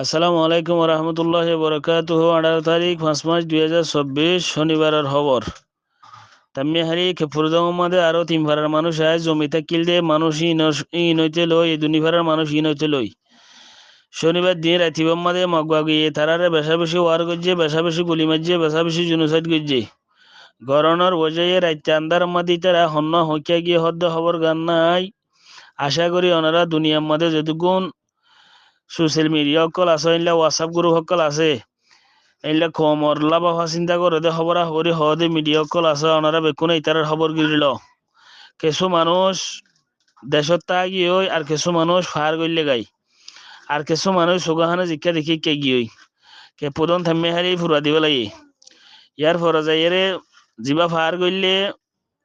আসসালামু আলাইকুম রহমতুল্লাহ বরকাতুহ 18 তারিখ 5 মাস 2024 শনিবারের খবর তাম্মি হারি খেপুরদং মাদে আরো 3 ভাড়ার মানুষ আয় জমিতে কিলদে মানুষ ইনইতে লই এই 2 ভাড়ার মানুষ ইনইতে লই শনিবার দিন রাতিবাম মাদে মগবাগিয়ে তারারে বেশা বেশি ওয়ার গজ্জে বেশা বেশি গুলি মারজে বেশা বেশি জুনুসাইড গজ্জে গরনের ওজাইয়ে রাইতে আন্দার মাদি তারা হন্য হইয়া গিয়ে হদ্দ খবর গান নাই আশা করি ওনারা দুনিয়ার মাদে যেটুকুন সোশ্যাল মিডিয়া সকল আছে ইনলা হোয়াটসঅ্যাপ গ্রুপ সকল আছে এইলা খবর লাভা চিন্তা করে দে খবর হরি হদে মিডিয়া সকল আছে ওনারা বেকুনে ইতারের খবর গিরিল কিছু মানুষ দেশত তাগি হই আর কিছু মানুষ ফায়ার গইলে গাই আর কিছু মানুষ সুগাহানে জিজ্ঞা দেখি কে গিয়ে কে প্রধান থাম্মে হারি ফুরা দিব লাগে ইয়ার ফরা যাইরে জিবা ফায়ার গইলে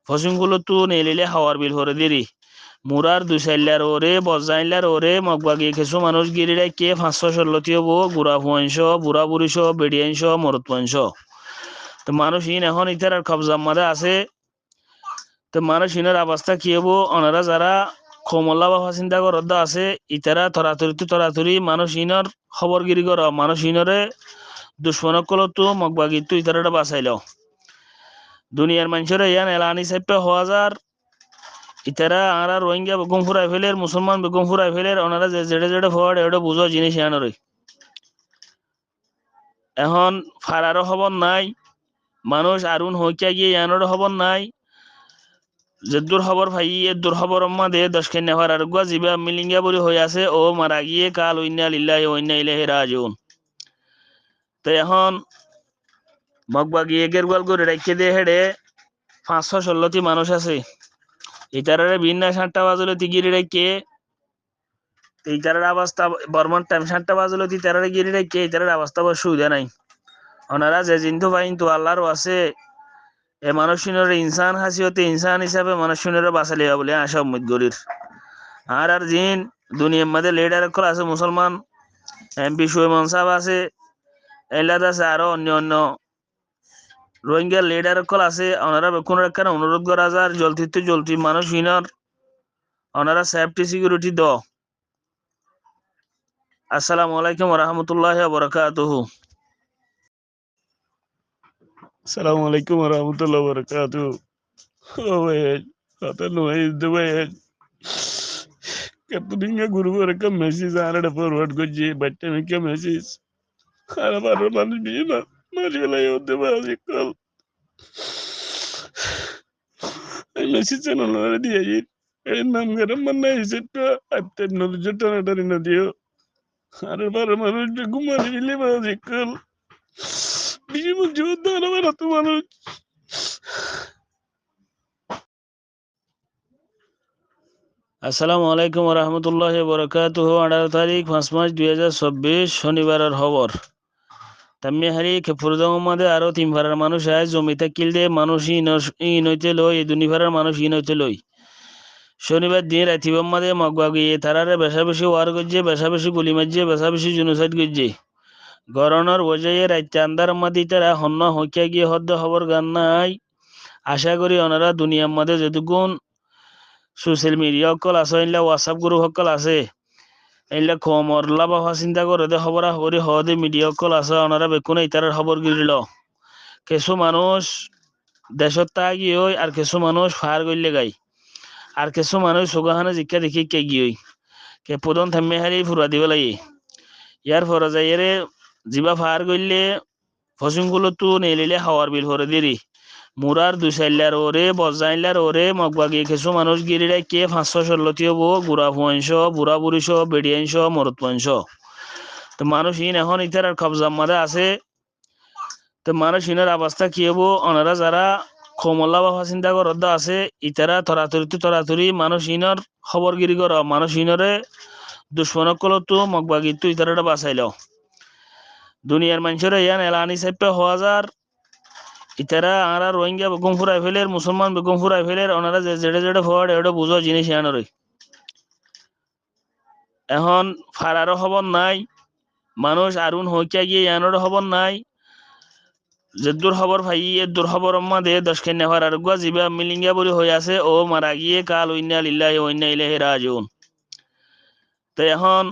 ফসিংগুলো তো নেলিলে হাওয়ার বিল ভরে দিরি মুরার 2 সাইলার ওরে বজাইলার ওরে মগবাগি কিছু মানুষ গিরিরে কে 516 বো গুড়া ফুয়াংশ বুড়া বুড়িশ বেডিয়াংশ মরত ফুয়াংশ তো মানুষ ইন এখন ইতার আর কবজার মাঝে আছে তো মানুষ ইনের অবস্থা কি হবো ওনারা যারা কমলা বাবা চিন্তা করতে আছে ইতারা তরাতরি মানুষ ইনর খবর গিরি কর মানুষ ইনরে দুশ্মনক কলতো মগবাগি তো ইতারা বাঁচাইল দুনিয়ার মানুষের ইয়ান এলানি সাইপে হওয়া যার ইতারা আরা রোহিঙ্গা বেগম ফুরাই ফেলের মুসলমান বেগম ফুরাই ফেলের ওনারা যে জেডে জেডে ফওয়ার্ড এটা বুঝো জিনিস ইয়ানোরই এখন ফারারও খবর নাই মানুষ আরুন হইয়া গিয়ে ইয়ানোর খবর নাই যেদুর খবর ভাই এদুর খবর দে দশকে নেওয়ার আর গুয়া জিবা মিলিঙ্গা বলি হয়ে আছে ও মারা গিয়ে কাল ওইনা লিল্লাহি ওয়া ইন্না ইলাইহি রাজিউন তো এখন মগবা গিয়ে গেরগোয়াল করে রেখে দিয়ে হেডে 516টি মানুষ আছে ইতারারে ভিন্ন 7টা বাজলে তিগিরি রেখে ইতারার অবস্থা বর্মন টাইম 7টা বাজলে ইতারারে গিরি রেখে ইতারার অবস্থা বড় সুবিধা নাই ওনারা যে জিন্তু পাইন তো আল্লাহর আছে এ মানুষিনের ইনসান হাসিয়তে ইনসান হিসাবে মানুষিনের বাঁচালে বলে আশা উম্মিদ গরির আর জিন দুনিয়ার মধ্যে লিডার কল আছে মুসলমান এমপি সুয়েমন সাহেব আছে এলাদ আছে আরো অন্য অন্য রোহিঙ্গা লিডার কল আছে ওনারা বেকুন রাখার অনুরোধ করা যায় জলতি মানুষ ইনর ওনারা সেফটি সিকিউরিটি দ আসসালামু আলাইকুম রহমতুল্লাহ বরকাতুহু Assalamu alaikum warahmatullahi wabarakatuh. Oh man, kata no is the way. Katuninga guru waraka message arada forward goji batte mika message. Ara baro manu bina. Marjala yodde bazikal. Ay message no na diya ji. Ay nam garam manna isetto atten no jutta na dari na diyo. Ara baro manu gumani bile bazikal. Biji mu jodda na baro tu manu. আসসালামু আলাইকুম রহমতুল্লাহ বরকাতুহ 18 তারিখ 5 মাস 2024 শনিবারের খবর তাম্মি হারি খেপুরদং মাদে আরো 3 ভাড়ার মানুষ আয় জমিতে কিলদে মানুষ ইনইতে লই এই 2 ভাড়ার মানুষ ইনইতে লই শনিবার দিন রাতিবাম মাদে মগবাগিয়ে তারারে বেশা বেশি ওয়ার গজ্জে বেশা বেশি গুলি মারজে বেশা বেশি জুনুসাইড গজ্জে গরনের ওজাইয়ে রাইতে আন্দার মাদি তারা হন্য হইয়া গিয়ে হদ্দ খবর গান নাই আশা করি ওনারা দুনিয়ার মাদে যেটুকুন সোশ্যাল মিডিয়া সকল আছে ইনলা হোয়াটসঅ্যাপ গ্রুপ সকল আছে এইলা খবর লাভা চিন্তা করে দে খবর হরি হদে মিডিয়া সকল আছে ওনারা বেকুনে ইতারের খবর গিরিল কিছু মানুষ দেশত তাগি হই আর কিছু মানুষ ফায়ার গইলে গাই আর কিছু মানুষ সুগাহানে জিজ্ঞা দেখি কে গিয়ে কে প্রধান থাম্মে হারি ফুরা দিব লাগে ইয়ার ফরা যাইরে জিবা ফায়ার গইলে ফসিংগুলো তো নেলিলে হাওয়ার বিল ভরে দিরি মুরার 2 সাইলার ওরে বজাইলার ওরে মগবাগি কিছু মানুষ গিরিরে কে 516 বো গুড়া ফুয়াংশ বুড়া বুড়িশ বেডিয়াংশ মরত ফুয়াংশ তো মানুষ ইন এখন ইতার আর কবজার মাঝে আছে তো মানুষ ইনের অবস্থা কি হবো ওনারা যারা কমলা বাবা চিন্তা করতে আছে ইতারা তরাতরি মানুষ ইনর খবর গিরি কর মানুষ ইনরে দুশ্মনক কলতো মগবাগি তো ইতারা বাঁচাইল দুনিয়ার মানুষের ইয়ান এলানি সাইপে হওয়া যার ইতারা আরা রোহিঙ্গা বেগম ফুরাই ফেলের মুসলমান বেগম ফুরাই ফেলের ওনারা যে জেডে জেডে ফওয়ার্ড এটা বুঝো জিনিস ইয়ানোরই এখন ফারারও খবর নাই মানুষ আরুন হইয়া গিয়ে ইয়ানোর খবর নাই যেদুর খবর ভাই এদুর খবর দে দশকে নেওয়ার আর গুয়া জিবা মিলিঙ্গা বলি হয়ে আছে ও মারা গিয়ে কাল ওইনা লিল্লাহি ওয়া ইন্না ইলাইহি রাজিউন তো এখন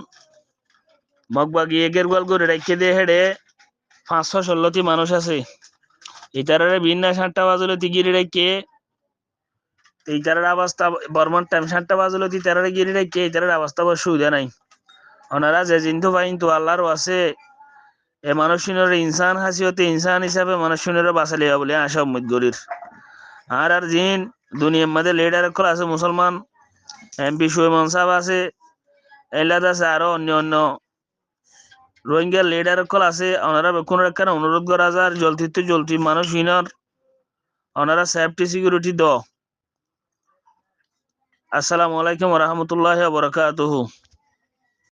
মগবাগি এগের গোয়াল করে রেখে দিয়ে হেডে 500-16টি মানুষ আছে ইতারারে ভিন্ন 7টা বাজলে গিরি রেখে ইতারার অবস্থা বর্মন টাইম 7টা বাজলে ইতারারে গিরি রেখে ইতারার অবস্থা বড় সুবিধা নাই ওনারা যে জিন্তু পাইন্তু আল্লাহর আছে এ মানুষিনের ইনসান হাসিয়তে ইনসান হিসাবে মানুষিনের বাঁচালিয়া বলে আশা উম্মত গরির আর জিন দুনিয়ার মধ্যে লিডার কল আছে মুসলমান এমপি সুয়েমন সাহেব আছে এলাদ আছে আরো অন্য অন্য রোহিঙ্গা লিডার কল আছে ওনারা কোন একটা অনুরোধ করা যায় জলদি মানুষ হিনর ওনারা সেফটি সিকিউরিটি দ আসসালামু আলাইকুম ওয়া রাহমাতুল্লাহি ওয়া বারাকাতুহু